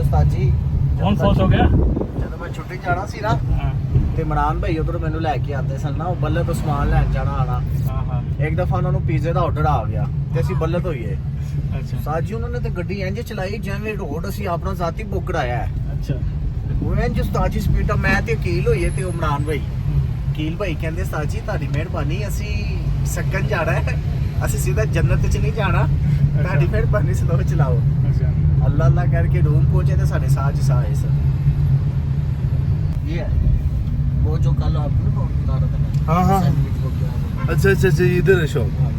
ਉਸਤਾਦ ਜੀ कौन फौत हो गया? ਜਦੋਂ ਮੈਂ ਛੁੱਟੀ ਜਾਣਾ ਸੀ ਨਾ ਤੇ ਇਮਰਾਨ ਭਾਈ ਉਧਰ ਮੈਨੂੰ ਲੈ ਕੇ ਆਉਂਦੇ ਸਨ ਨਾ, ਉਹ ਬੱਲੇ ਤੋਂ ਸਮਾਨ ਲੈਣ ਜਾਣਾ ਆਣਾ। ਇੱਕ ਦਫਾ ਉਹਨਾਂ ਨੂੰ ਪੀਜ਼ੇ ਦਾ ਆਰਡਰ ਆ ਗਿਆ ਤੇ ਅਸੀਂ ਬੱਲੇ ਤੋਂ ਹੋਈਏ। अच्छा ਉਸਤਾਦ ਜੀ ਉਹਨਾਂ ਨੇ ਤੇ ਗੱਡੀ ਇੰਜ ਚਲਾਈ ਜਿਵੇਂ ਰੋਡ ਅਸੀਂ ਆਪਣਾ ਜ਼ਾਤੀ ਬੁੱਕ ਕਰਾਇਆ ਹੈ। अच्छा ਉਹ ਇੰਜ ਉਸਤਾਦ ਜੀ ਸਪੀਡ ਮੈਂ ਤੇ ਵਕੀਲ ਹੋਈਏ ਤੇ ਇਮਰਾਨ ਭਾਈ ਵਕੀਲ ਭਾਈ ਕਹਿੰਦੇ ਉਸਤਾਦ ਜੀ ਤੁਹਾਡੀ ਮਿਹਰਬਾਨੀ, ਅਸੀਂ ਸਕਣ ਜਾਣਾ ਹੈ, ਅਸੀਂ ਸਿੱਧਾ ਜੰਨਤ ਚ ਨਹੀਂ ਜਾਣਾ, ਤੁਹਾਡੀ ਮਿਹਰਬਾਨੀ ਸਲੋ ਚਲਾਓ। अच्छा अल्लाह अल्लाह करके रूम पहुंचे तो साढ़े साथ है सर। ये है वो जो कल आपने बता रहा था मैं। हाँ, हाँ। सैंडविच वो क्या है? अच्छा इधर है शॉप। हाँ,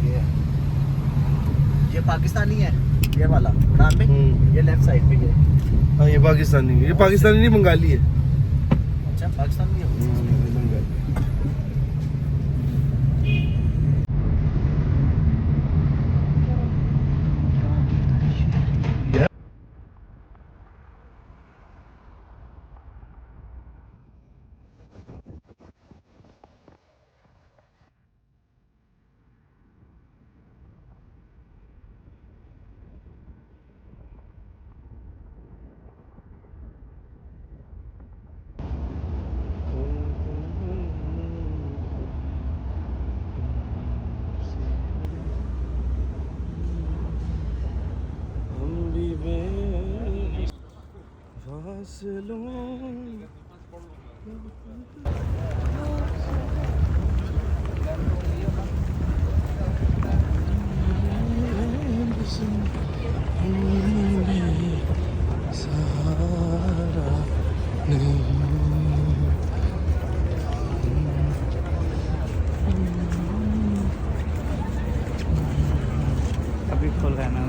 ये पाकिस्तानी है ये वाला इमरान में। ये लेफ्ट साइड पे ये। हाँ ये पाकिस्तानी है, ये पाकिस्तानी नहीं बंगाली है। अच्छा पाकिस्तानी है। बंगाली। अभी खोल रहा है ना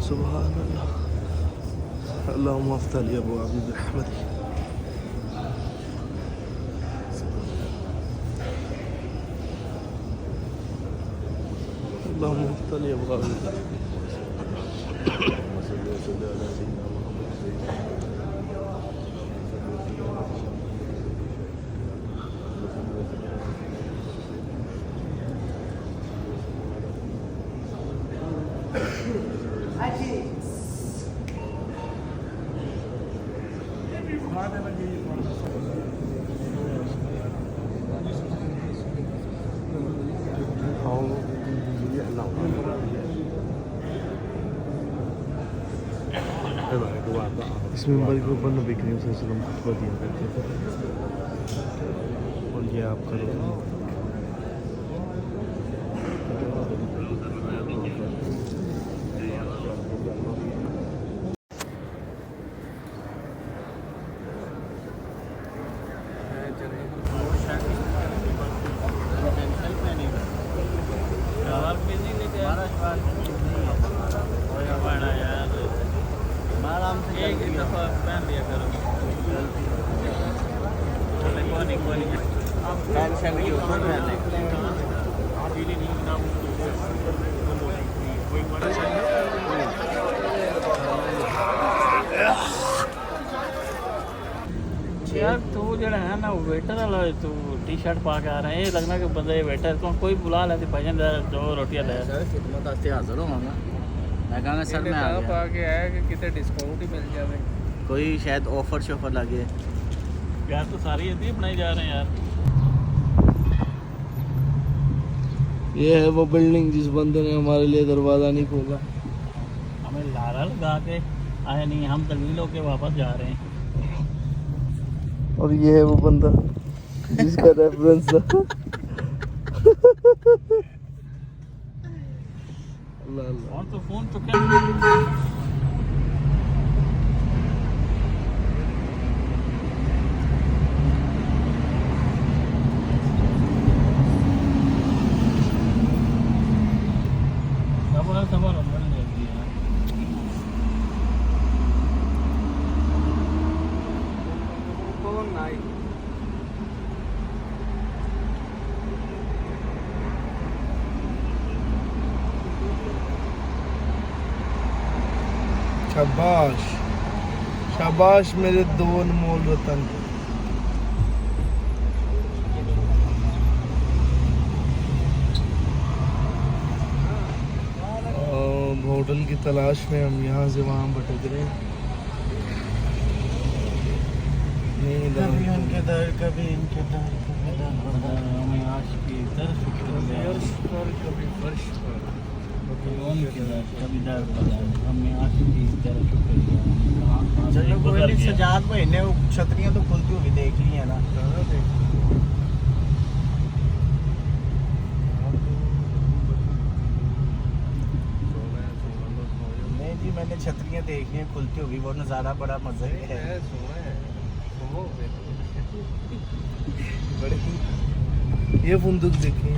सुभान अल्लाह अल्लाहुम्मा अफ्तह लि अबवाब रहमतिक अल्लाहुम्मा अफ्तह लि अबवाब इस मिंबर के ऊपर नबी करीम सल्लल्लाहु अलैहि वसल्लम खुतबा दिया करते थे और ये आप करो। एक दफा पहन लिया करो। यार तू जरा है ना वेटर वाला तू टी शर्ट पा के आ रहा है, ये लगना कि बंदे वेटर तो कोई बुला लेते भाईजान जो रोटियां ले खिदमत वास्ते हाजिर होवांगा। मैं कहना सर मैं आ गया के आया कि कितने डिस्काउंट ही मिल जाए, कोई शायद ऑफर शॉफर लगे। यार तो सारी ऐसी बनाई जा रहे हैं यार। ये है वो बिल्डिंग जिस बंदे ने हमारे लिए दरवाज़ा नहीं खोला। हमें लारा लगा के आए नहीं, हम तवील होके वापस जा रहे हैं। और ये है वो बंदा जिसका रेफरेंस था। ला ला फोन तो क्या sabar मिल जाती है कौन नाई शाबाश शाबाश मेरे दो अनमोल रतन। होटल की तलाश में हम यहाँ से वहाँ भटक रहे हैं। नहीं कभी उनके दर कभी इनके दर कभी दर हमें आज की तरफ कभी फर्श पर कभी दर हमें आज की तरफ चलो कोई नहीं सजाद भाई ने वो छतरियां तो खुलती हुई देख ली है ना। नहीं जी मैंने छतरियां देख ली हैं खुलती हुई वो नज़ारा बड़ा मजे है। ये फुंदुक देखिए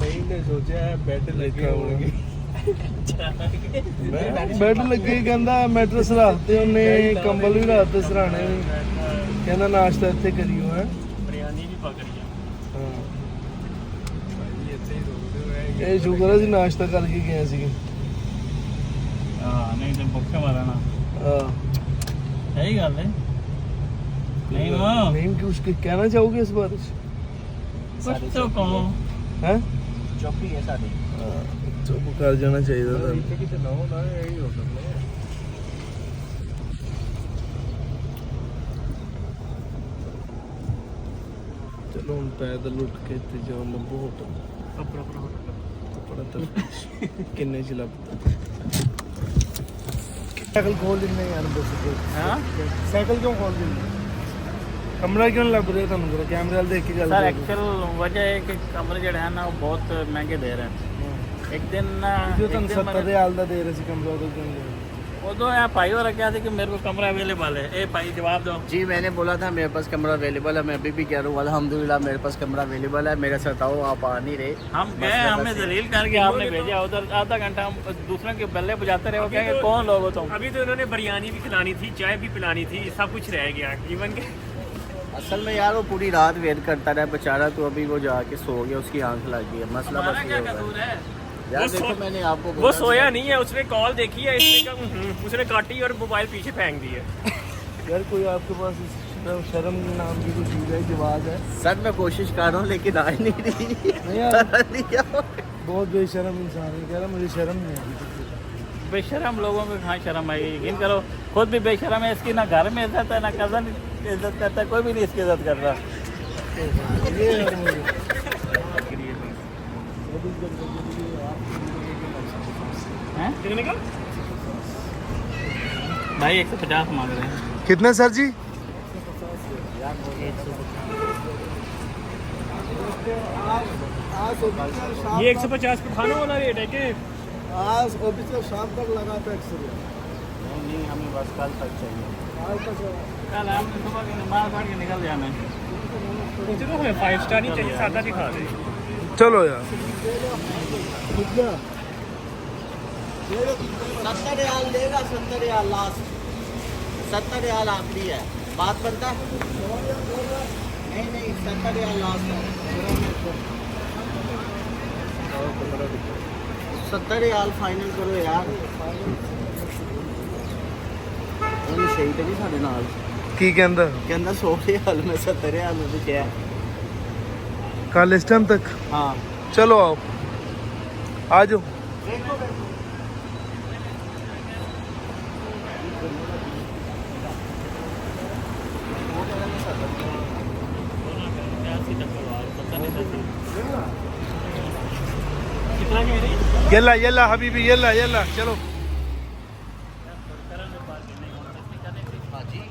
मैंने सोचा है बेड लगे होंगे ਬੈੱਡ ਲੱਗੇ ਕਹਿੰਦਾ ਮੈਟਰਸ ਰਾਤੇ ਉਹਨੇ ਕੰਬਲ ਵੀ ਰਾਤੇ ਸਰਾਣੇ ਵੀ ਕਹਿੰਦਾ ਨਾਸ਼ਤਾ ਇੱਥੇ ਕਰਿਓ ਹੈ बिरयानी भी पकड़ी है ਹਾਂ ਇੱਥੇ ਹੀ ਰੋਕਦੇ ਹੋਏ ਇਹ ਸ਼ੁਕਰ ਹੈ ਅਸੀਂ ਨਾਸ਼ਤਾ ਕਰਕੇ ਗਏ ਸੀਗੇ हाँ नहीं तो भुखे मरा ना ਹਾਂ सही गल है नहीं ना नहीं कुछ कहना चाहोगे इस बारे में कुछ तो कहो है चौकी है साड़ी चुप कर जाना चाहिए था ਇੱਥੇ ਕਿਤੇ ਨਾ ਹੋਣਾ ਇਹੀ ਹੋਟਲ ਨੇ चलो हम पैदल उठ के ते जाओ लंबो होटल कपड़ा तो किन्ने च लगता साइकिल खोल देने यार बस हाँ साइकिल क्यों खोल देने कमरा क्यों लग रहा है तुम कैमरे वाले देख के गल सर एक्चुअल वजह है कि कमरे जो है ना वो बहुत महंगे दे रहे हैं एक दिन जो तुम 70 हाल दा दे रहे सी कमरा तो क्यों दे वो तो यार भाई और क्या था कि मेरे को कमरा अवेलेबल है ए भाई जवाब दो जी मैंने बोला था मेरे पास कमरा अवेलेबल है मैं अभी भी कह रहा हूँ अल्हम्दुलिल्लाह मेरे पास कमरा अवेलेबल है मेरे साथ आओ आप आ नहीं रहे हम गए हमें दलील करके आपने भेजा उधर आधा घंटा हम दूसरों के बल्ले बजाते रहे वो कहेंगे कौन लोग हो तुम अभी तो इन्होंने बिरयानी भी खिलानी थी चाय भी पिलानी थी सब कुछ रह गया इवन के असल में यार वो पूरी रात वेट करता रहा बेचारा तो अभी वो जाके सो गया उसकी आंख लग गई है मसला बस हमारा ये क्या हो कसूर गया। है यार वो देखो सो- मैंने आपको वो बोला सोया नहीं है उसने कॉल देखी है इसने कहा उसने काटी और मोबाइल पीछे फेंक दी है यार कोई आपके पास शर्म नाम की कोई चीज है जवाब है सर मैं कोशिश कर रहा हूँ लेकिन आ ही नहीं रही नहीं यार नहीं क्या हो गया? बहुत बेशरम इंसान है कह रहा मुझे शर्म नहीं आती बेशरम लोगों को कहाँ शर्म आएगी यकीन करो खुद भी बेशरम है इसकी ना घर में इज्जत है ना कजन इज्जत करता है कोई भी नहीं इसकी इज्जत कर रहा ये हैं कितने का भाई 150 मांग रहे हैं कितने सर जी ये 150 पे खाने वाला रेट है कि आज ऑफिस शाम तक लगा था 100 नहीं हमें बस कल तक चाहिए कल हमने सुबह की नमाज पढ़ के निकल जाना है मुझे तो हमें 5 स्टार नहीं चाहिए सादा दिखा दे चलो यार 70 रियाल देगा 70 रियाल लास्ट 70 रियाल आखिरी है बात बनता है नहीं नहीं 70 रियाल लास्ट है 70 रियाल फाइनल करो यार ਉਹਨੂੰ ਸਹੀ ਤੇ ਨਹੀਂ ਸਾਡੇ ਨਾਲ की कहंदा ਕਹਿੰਦਾ 100 ਰਿਆਲ ਮੈਂ 70 ਰਿਆਲ ਨੂੰ ਕਿਹਾ कल इस टाइम तक ਹਾਂ चलो आओ आ जाओ ਦੇਖੋ ਦੇਖੋ कितना कह रही Yalla Yalla Habibi Yalla Yalla चलो हाजी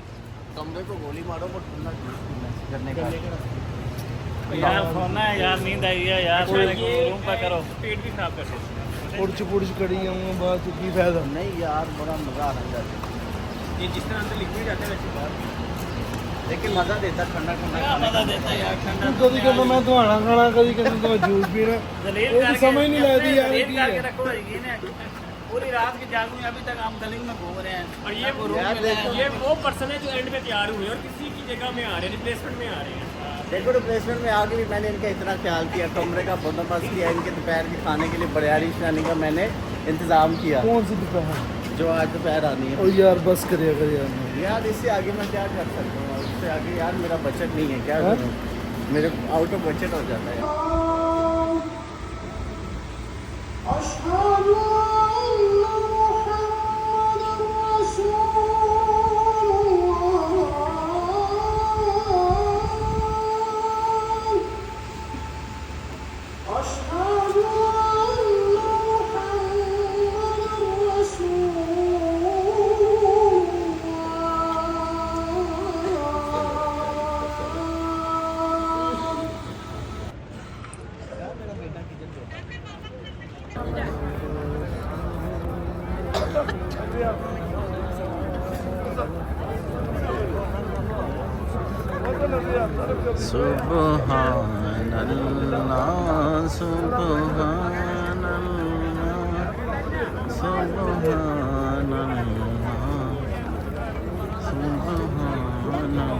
कमरे को गोली मारो वो ठंडा जूस पीना करने का यार सोना है यार नींद आई है यार अच्छा, सोने को ये रूम पे करो पेट भी खराब कर देते पुड़च करी जाऊंगा बाद च की फायदा। नहीं यार बड़ा मजा आ रहा है ये जिस तरह अंदर लिक्विड जाते हैं वैसे बाहर भी। लेकिन मजा देता ठंडा ठंडा मजा देता है यार ठंडा। तू कभी कहना मैं दुआना खाना, कभी कहना तो जूस पीना। दलील वो तो समझ नहीं लगती यार दलील की करके है। रखो ये ना पूरी रात की जागू अभी तक हम गली में घूम रहे हैं। और ये वो यार देखो ये वो पर्सन है जो एंड में तैयार हुए और किसी की जगह में आ रहे हैं, रिप्लेसमेंट में आ रहे हैं। देखो रिप्लेसमेंट में आगे भी मैंने इनका इतना ख्याल किया, कमरे का बंदोबस्त किया, इनके दोपहर के खाने के लिए बरियारी शानी का मैंने इंतजाम किया, कौन सी दोपहर? जो आज दोपहर आनी ओ है। यार बस करिए कर यार। यार इससे आगे मैं क्या कर सकता हूँ, इससे आगे यार मेरा बजट नहीं है, क्या हाँ? करूँ, मेरे आउट ऑफ बजट हो जाता है। सुबहानल्लाह सुबहानल्लाह सुबहानल्लाह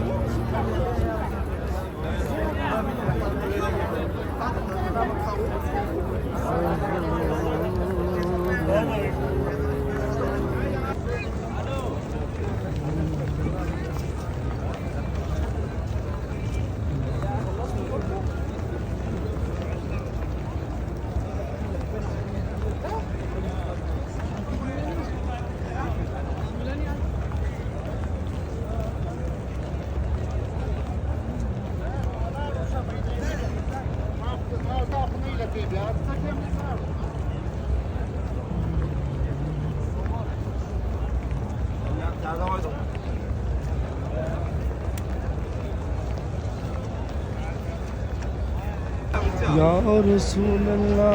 या रसूल अल्लाह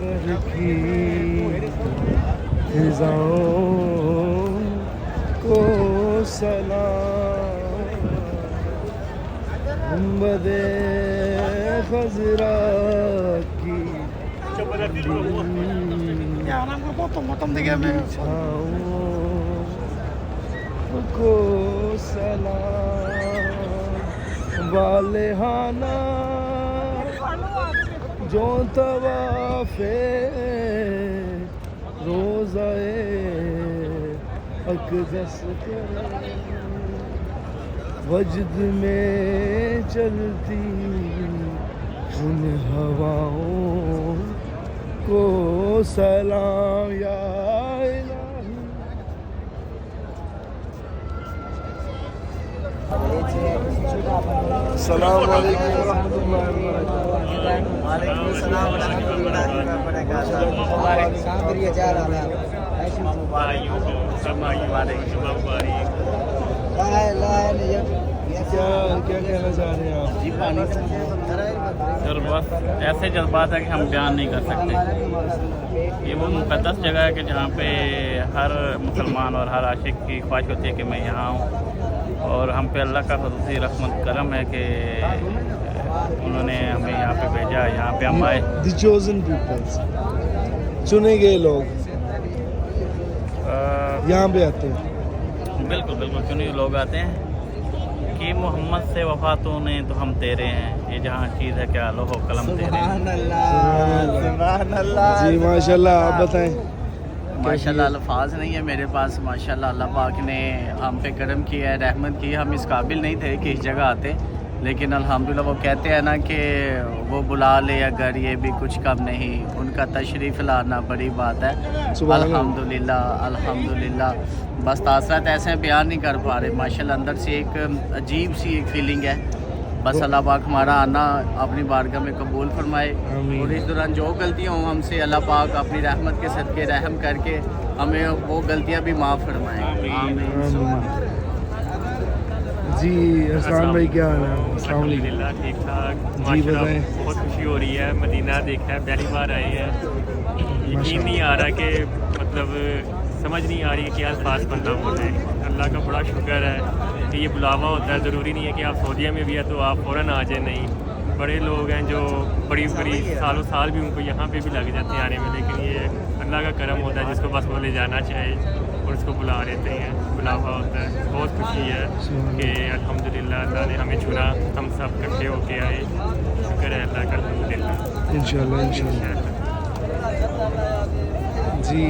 बरकी फिजाओं को सलाम बदे खजरा की छाओं को सलाम वालेहाना जो तवाफे रोज़ाए अक़दस करे वजद में चलती उन हवाओं को सलाम या इलाही। सलाम अलैकुम रहमतुल्लाहि व बरकातहू। वालेकुम अस्सलाम व रहमतुल्लाहि व क्या क्या कहना चाह रहे हैं आप? जी पानी सर बस ऐसे जज्बात है कि हम बयान नहीं कर सकते। ये वो मुक़द्दस जगह है कि जहाँ पे हर मुसलमान और हर आशिक की ख्वाहिश होती है कि मैं यहाँ आऊँ, और हम पे अल्लाह का ख़ुसूसी रहमत करम है कि उन्होंने हमें यहाँ पे भेजा, यहाँ पे हम आए। द चोजन पीपल्स, चुने गए लोग यहाँ पे आते हैं। बिल्कुल बिल्कुल चुने हुए लोग आते हैं कि मोहम्मद से वफा तूने तो हम तेरे हैं, ये जहाँ चीज़ है क्या लोहो कलम तेरे। सुभान अल्लाह सुभान अल्लाह। जी माशाल्लाह, आप बताएं। माशाल्लाह अल्फाज नहीं है मेरे पास। माशाल्लाह अल्लाह पाक ने हम पे करम किया है, रहमत की। हम इस काबिल नहीं थे कि इस जगह आते, लेकिन अल्हम्दुलिल्लाह वो कहते हैं ना कि वो बुला ले अगर ये भी कुछ कम नहीं, उनका तशरीफ़ लाना बड़ी बात है। अल्हम्दुलिल्लाह अल्हम्दुलिल्लाह। बस तासरात ऐसे बयान नहीं कर पा रहे। माशाल्लाह अंदर से एक अजीब सी एक फीलिंग है। बस अल्लाह पाक हमारा आना अपनी बारगाह में कबूल फरमाए, और इस दौरान जो गलतियाँ हों हमसे अल्लाह पाक अपनी रहमत के सदके रहम करके हमें वो गलतियाँ भी माफ़ फरमाएँ। आमीन। जी अरसलान भाई क्या हाल है? अस्सलाम वालेकुम। अल्हम्दुलिल्लाह ठीक ठाक। जी, माशाल्लाह बताएं। बहुत खुशी हो रही है, मदीना देखा है, पहली बार आए हैं। यकीन नहीं आ रहा कि मतलब समझ नहीं आ रही है कि अल्फाज पर ना बोल रहे हैं। अल्लाह का बड़ा शुक्र है कि ये बुलावा होता है। ज़रूरी नहीं है कि आप सऊदीया में भी है तो आप फ़ौरन आ जाए, नहीं। बड़े लोग हैं जो बड़ी बड़ी सालों साल भी उनको यहाँ पे भी लग जाते हैं आने में, लेकिन ये अल्लाह का करम होता है जिसको बस वो ले जाना चाहे और उसको बुला लेते हैं, बुलावा होता है। बहुत खुशी है कि अल्हम्दुलिल्लाह अल्लाह ने हमें चुना, हम सब इकट्ठे होके आए। शुक्र है अल्लाह का, अल्हम्दुलिल्लाह। इंशाल्लाह इंशाल्लाह। जी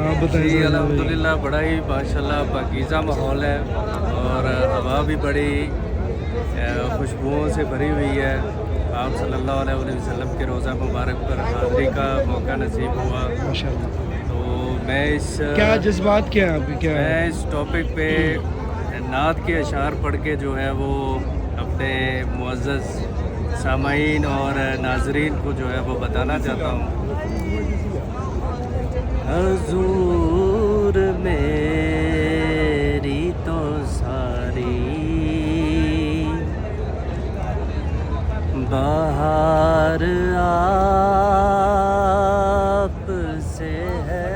आप बताइए। जी अल्हम्दुलिल्लाह बड़ा ही माशाल्लाह पाकीज़ा माहौल है और हवा भी बड़ी खुशबुओं से भरी हुई है। आप सल्लल्लाहु अलैहि वसल्लम के रोज़ा मुबारक पर हाज़िरी का मौका नसीब हुआ। माशाल्लाह। तो मैं इस क्या जज्बात क्या है आपके? क्या है? मैं इस टॉपिक पे नात के अशार पढ़ के जो है वो अपने मुअज़्ज़ज़ सामाईन और नाज़रीन को जो है वो बताना चाहता हूँ। हज़ूर मेरी तो सारी बहार आप से है,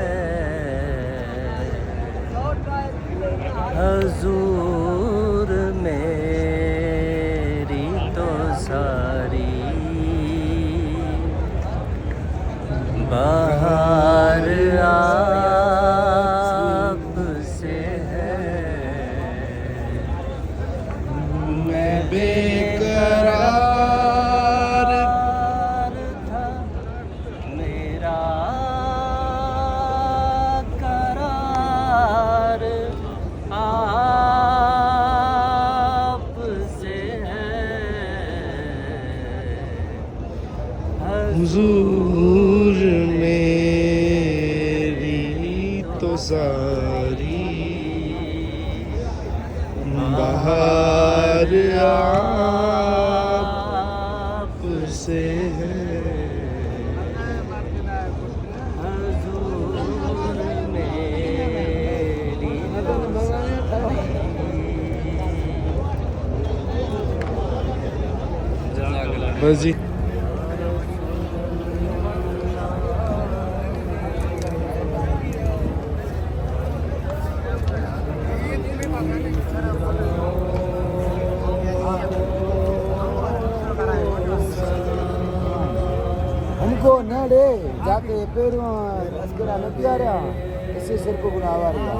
हज़ूर मेरी तो सारी बहार आप से है। मैं बेकरार था मेरा करार आप से है। हुजूर मेरी तो सारी बहार आप से है। हज़ूर मेरी तो सारी। बस जी हमको नड़े जाके पेड़ों अस्करा न प्यारा इसे सिर को बुलावा रहा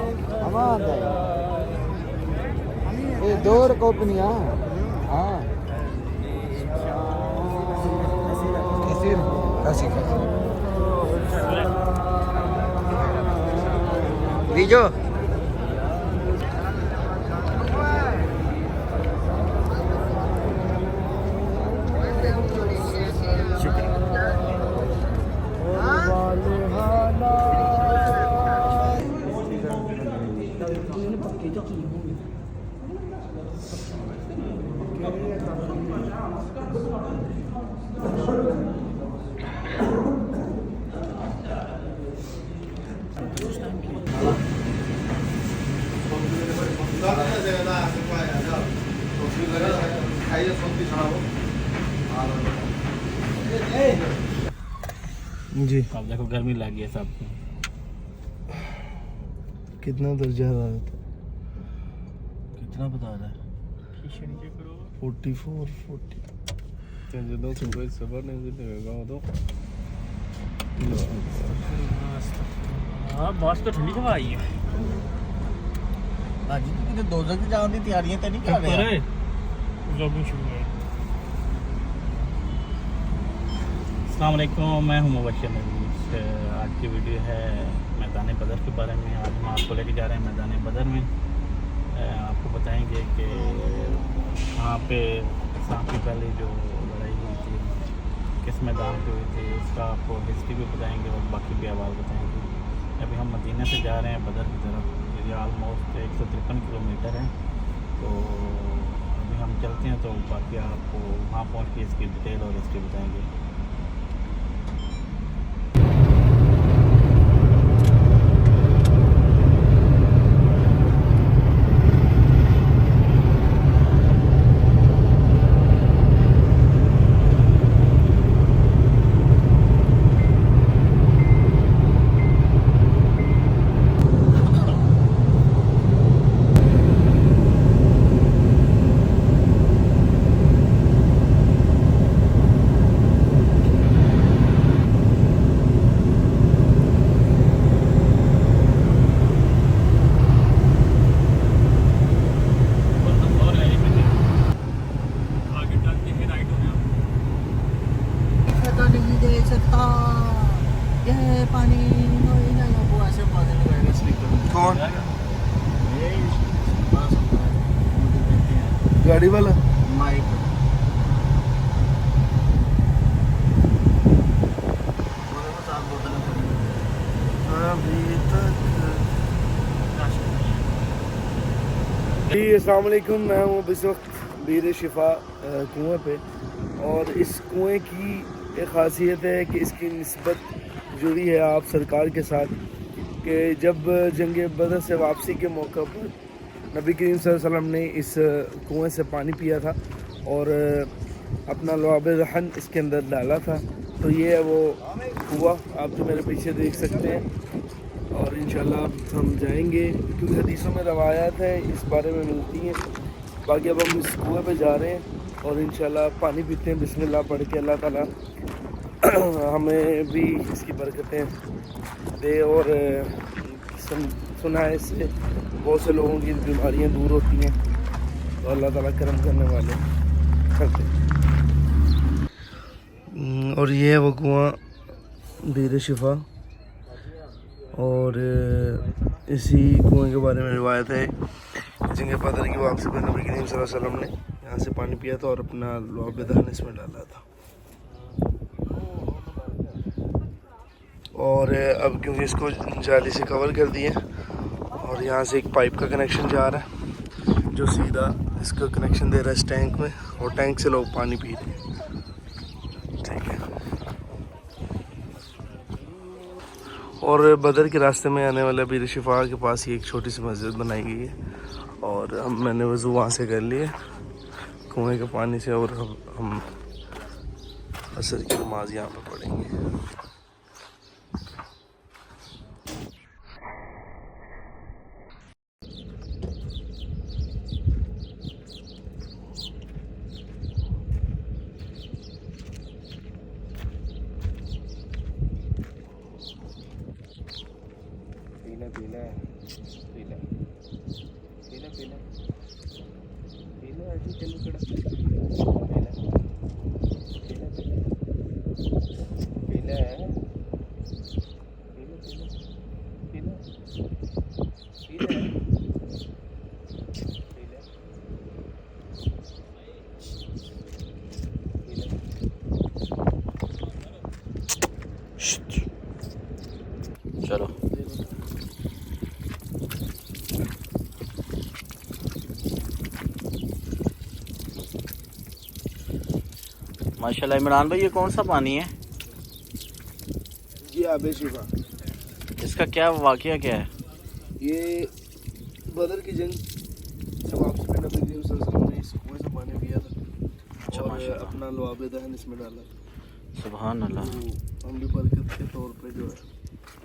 हमान ये दौर कोपनिया हाँ बीजो जी अब देखो गर्मी लग गई है सबको। कितना दर्जा हरारत है? कितना बता रहा है? 44 40 ਤੇ ਜਦੋਂ ਸੂਰਜ ਸਬਰ ਨੇ ਦਿਖੇਗਾ ਉਦੋਂ हाँ बहुत तो ठंडी हवा आई है। ਅੱਜ ਤੂੰ ਕਿਤੇ ਦੋਜ਼ਖ ਜਾਣ ਦੀ ਤਿਆਰੀਆਂ ਤੇ ਨਹੀਂ ਕਰ ਰਿਹਾ? व्लॉगिंग शुरू है। अस्सलाम वालेकुम, मैं हूं मुबश्शिर नज़ीर। आज की वीडियो है मैदान बदर के बारे में। आज हम आपको लेके जा रहे हैं मैदान बदर में। आपको बताएंगे कि वहाँ पे सांप की पहले जो लड़ाई हुई थी किस मैदान पे हुई थी उसका आपको हिस्ट्री भी बताएंगे और बाकी भी आवाज़ बताएंगे। अभी हम मदीना से जा रहे हैं बदर की तरफ। ये ऑलमोस्ट 153 किलोमीटर है। तो अभी हम चलते हैं तो बाकी आपको वहाँ पहुँच के इसकी डिटेल और हिस्ट्री बताएंगे। नहीं दे सकता ये पानी नहीं ना वो ऐसे बातें लगाएगा स्पीकर में। कौन? ये पास होता है, मुझे देखते हैं गाड़ी वाला? माइक अभी तक। जी अस्सलाम वालेकुम, मैं हूँ इस वक्त बीर शिफा कुएँ पे। और इस कुएँ की एक ख़ासियत है कि इसकी निस्बत जुड़ी है आप सरकार के साथ कि जब जंग बदर से वापसी के मौका पर नबी करीम सल्लल्लाहु अलैहि वसल्लम ने इस कुएँ से पानी पिया था और अपना लुआब रहन इसके अंदर डाला था। तो ये है वो कुआँ, आप जो मेरे पीछे देख सकते हैं। और इंशाल्लाह हम जाएंगे क्योंकि हदीसों में रवायात है इस बारे में मिलती हैं। बाकी अब हम इस कुएँ पे जा रहे हैं और इंशाल्लाह पानी पीते हैं बिस्मिल्लाह पढ़ के। अल्लाह ताला हमें भी इसकी बरकतें दे। और सुना है इससे बहुत से लोगों की बीमारियां दूर होती हैं, तो अल्लाह ताला करम करने वाले करते हैं। और ये है वो कुआँ बीर शिफा। और इसी कुएँ के बारे में रिवायत है जंग बदर की वापसी पर नबी करीम सल्लल्लाहु अलैहि वसल्लम ने यहाँ से पानी पिया था और अपना लुआब रहन इसमें डाला था। और अब क्योंकि इसको जाली से कवर कर दिए और यहाँ से एक पाइप का कनेक्शन जा रहा है जो सीधा इसका कनेक्शन दे रहा है इस टैंक में, और टैंक से लोग पानी पी रहे हैं। ठीक है। और बदर के रास्ते में आने वाले बीर शिफा के पास ही एक छोटी सी मस्जिद बनाई गई है और मैंने वज़ू वहाँ से कर लिया कुएँ के पानी से। और हम असर की नमाज यहाँ पर पढ़ेंगे। चलो माशाल्लाह। इमरान भाई ये कौन सा पानी है? जी आबे शिफा। इसका क्या वाक़या क्या है? ये बदर की जंग से वापसी पे नबी करीम सल्लल्लाहु अलैहि वसल्लम ने इस कुएं से पानी पिया था और अपना लुआब रहन इसमें डाला। सुभान अल्लाह। तो हम भी बरकत के तौर पे जो है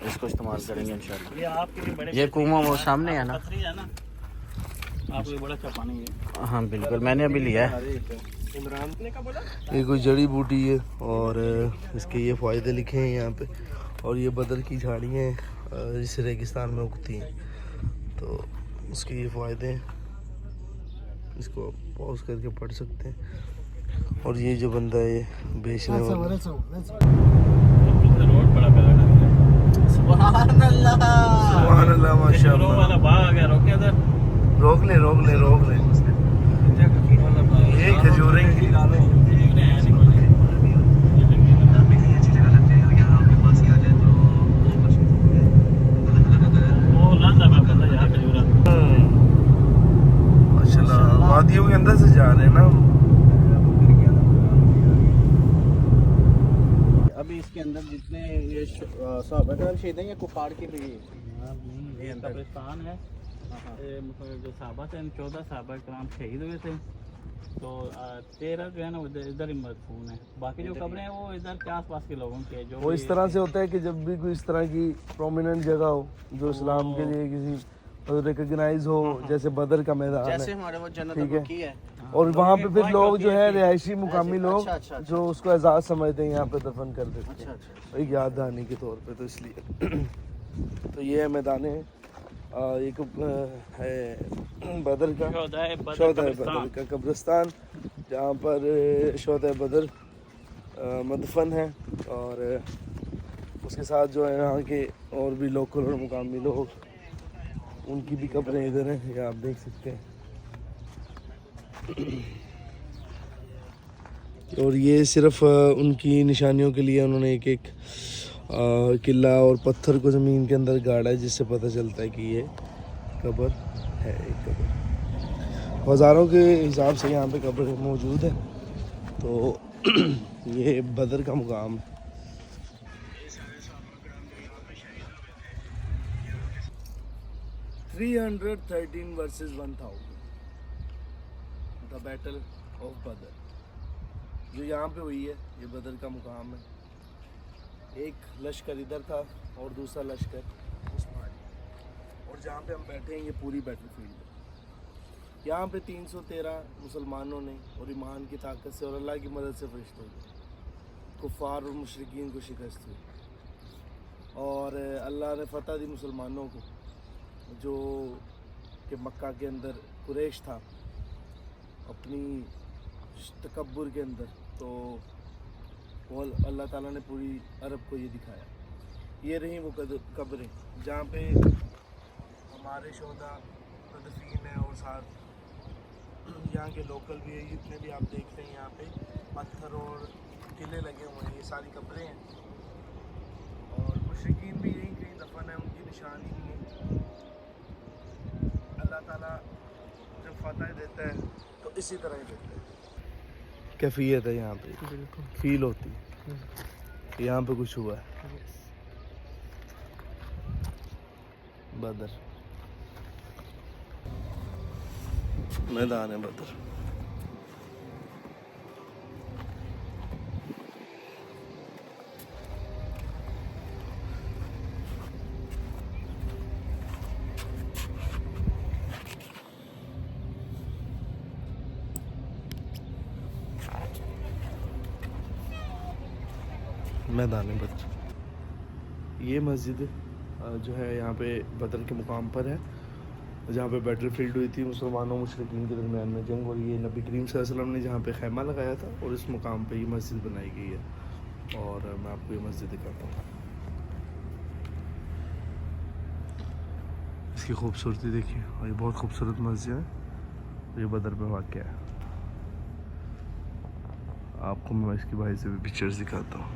इसको इस्तेमाल करेंगे इंशाल्लाह। ये आपके लिए बड़े ये कुआं वो सामने है ना? आपको बड़ा अच्छा पानी है। हाँ बिल्कुल, मैंने अभी लिया है। इमरान ने क्या बोला? ये कोई जड़ी बूटी है और इसके ये फ़ायदे लिखे हैं यहाँ पे। और ये बदर की झाड़ियाँ हैं जिस रेगिस्तान में उगती हैं, तो उसके ये फ़ायदे हैं। इसको पॉज करके पढ़ सकते हैं। और ये जो बंदा है ये बेचने वाला रोड बड़ा प्यारा है। सुभान अल्लाह माशाअल्लाह। वाला बाग आ गया, रोके इधर। रोक ले ये खजूरें की माशाल्लाह वादियों के अंदर से जा रहे हैं ना। अभी इसके अंदर जितने ये साहबा शहीद हैं या कुफार के भी ये कब्रिस्तान है। ये मतलब जो साहबा थे 14 साहबा कराम शहीद हुए थे, तो 13 जो है ना इधर ही मदफून है। बाकी जो कब्रें हैं वो इधर के आसपास के लोगों की है। जो वो इस तरह से होता है कि जब भी कोई इस तरह की प्रोमिनेंट जगह हो जो इस्लाम के लिए किसी रिकग्नाइज हो, जैसे बदर का मैदान जैसे है, हमारे वो जन्नत ठीक है। की है। और वहाँ पे फिर लोग जो है रिहायशी मुकामी लोग अच्छा, अच्छा, जो उसको एजाज समझते हैं यहाँ पे दफन कर देते अच्छा हैं अच्छा। एक याद दहानी के तौर पे। तो इसलिए तो ये है मैदान है एक है बदर का शोहदा बदर का कब्रिस्तान, जहाँ पर शोहदा बदर मदफन है, और उसके साथ जो है यहाँ के और भी लोकल और मुकामी लोग, उनकी भी कब्रें इधर हैं, ये आप देख सकते हैं। और ये सिर्फ उनकी निशानियों के लिए उन्होंने एक एक किला और पत्थर को ज़मीन के अंदर गाड़ा है, जिससे पता चलता है कि ये कब्र है, एक कब्र। हज़ारों के हिसाब से यहाँ पे कब्र मौजूद है। तो ये बदर का मुकाम है। $313 versus 1000, द बैटल ऑफ बदर जो यहाँ पे हुई है, ये बदर का मुकाम है। एक लश्कर इधर था और दूसरा लश्कर उस पहाड़ी, और जहाँ पे हम बैठे हैं ये पूरी बैटल फील्ड है। यहाँ पे 313 मुसलमानों ने और ईमान की ताकत से और अल्लाह की मदद से फरिश्तों को कुफ़ार और मुशरिकीन को शिकस्त हुई, और अल्लाह ने फ़तह दी मुसलमानों को, जो कि मक्का के अंदर कुरैश था अपनी तकब्बुर के अंदर, तो वो अल्लाह ताला ने पूरी अरब को ये दिखाया। ये रही वो कब्रें जहाँ पे हमारे शोधा तदफीन है, और साथ यहाँ के लोकल भी है। जितने भी आप देखते हैं यहाँ पे पत्थर और किले लगे हुए हैं, ये सारी कब्रें हैं। और मुशरिकीन भी यहीं कहीं दफन है, उनकी निशानी नहीं है। अल्लाह ताला जब फतह देता है तो इसी तरह ही देता है। कैफियत है यहाँ पे, फील होती है कि यहाँ पे कुछ हुआ है। बदर मैदान है, बदर। मैदान बदर। ये मस्जिद जो है यहाँ पे बदर के मुकाम पर है, जहाँ पे बैटल फील्ड हुई थी मुसलमानों मुशरिकीन के दरमियान में जंग। और ये नबी करीम सल्लल्लाहु अलैहि वसल्लम ने जहाँ पे खैमा लगाया था, और इस मुकाम पे ये मस्जिद बनाई गई है। और मैं आपको ये मस्जिद दिखाता हूँ। इसकी खूबसूरती देखिए, और ये बहुत खूबसूरत मस्जिद है। ये बदर में वाक़या है। आपको मैं इसकी भाई से भी पिक्चर्स दिखाता हूँ।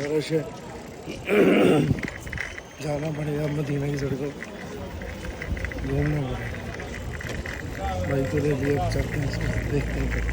रश है, जाना पड़ेगा मदीना की सड़कों घूमना पड़ेगा। भाई को ले लिए, अब चलते हैं, देखते हैं।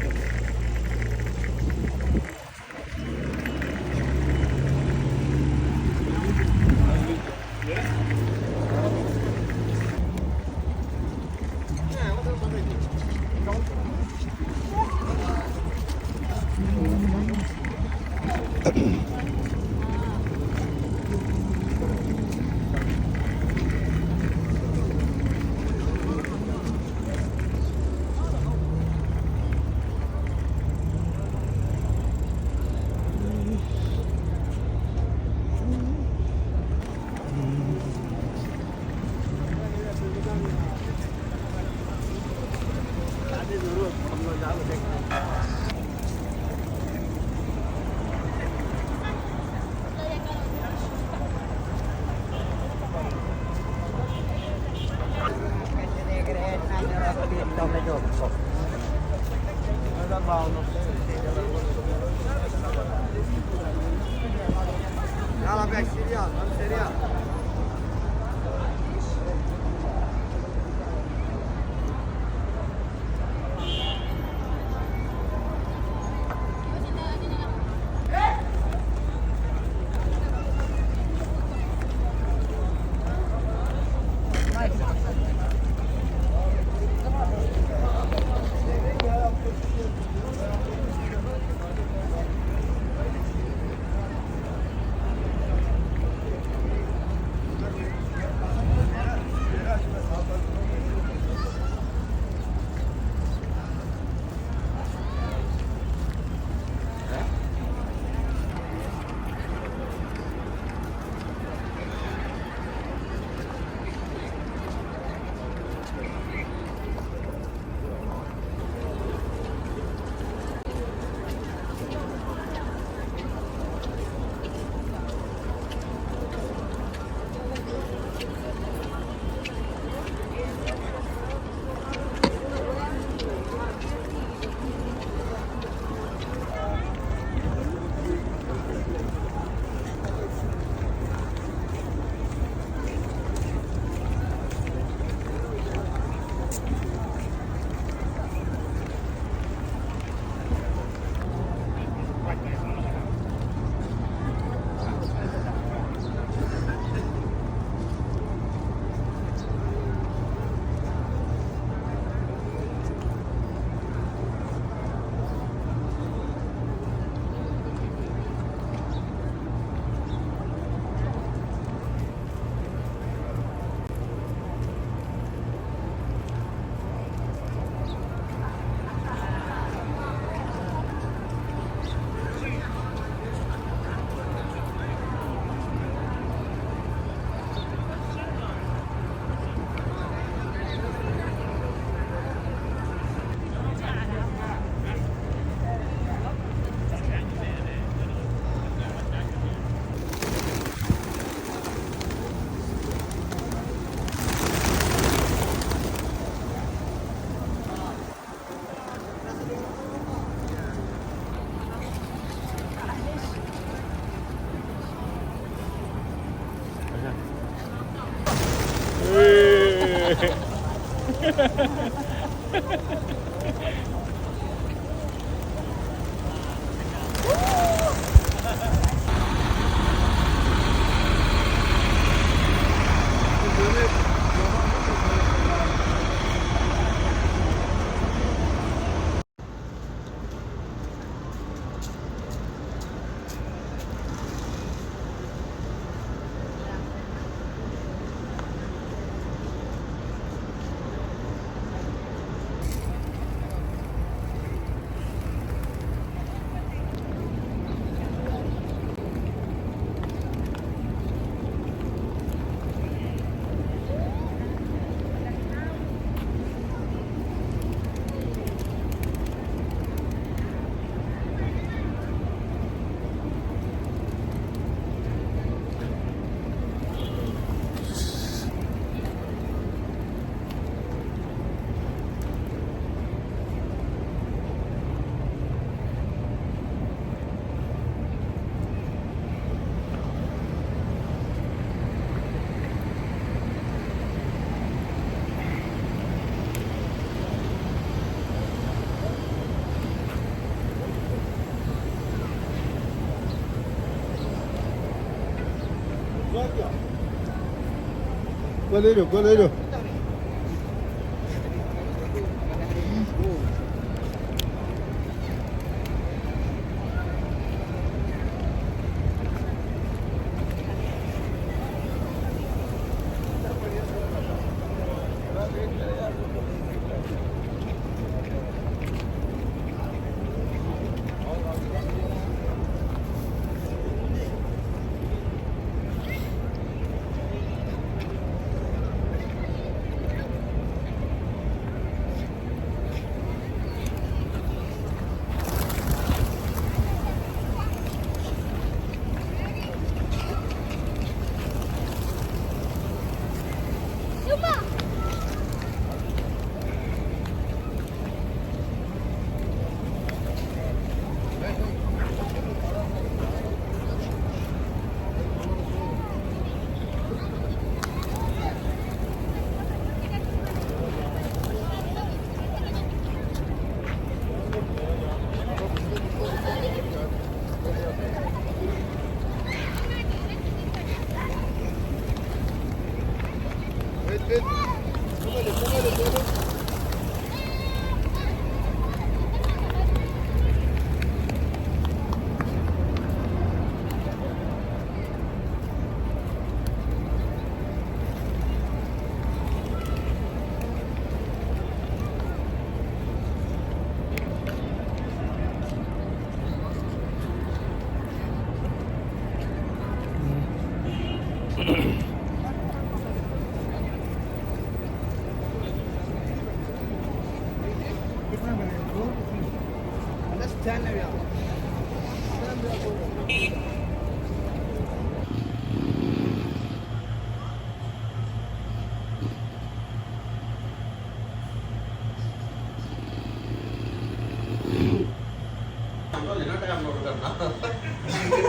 过来了，过来了。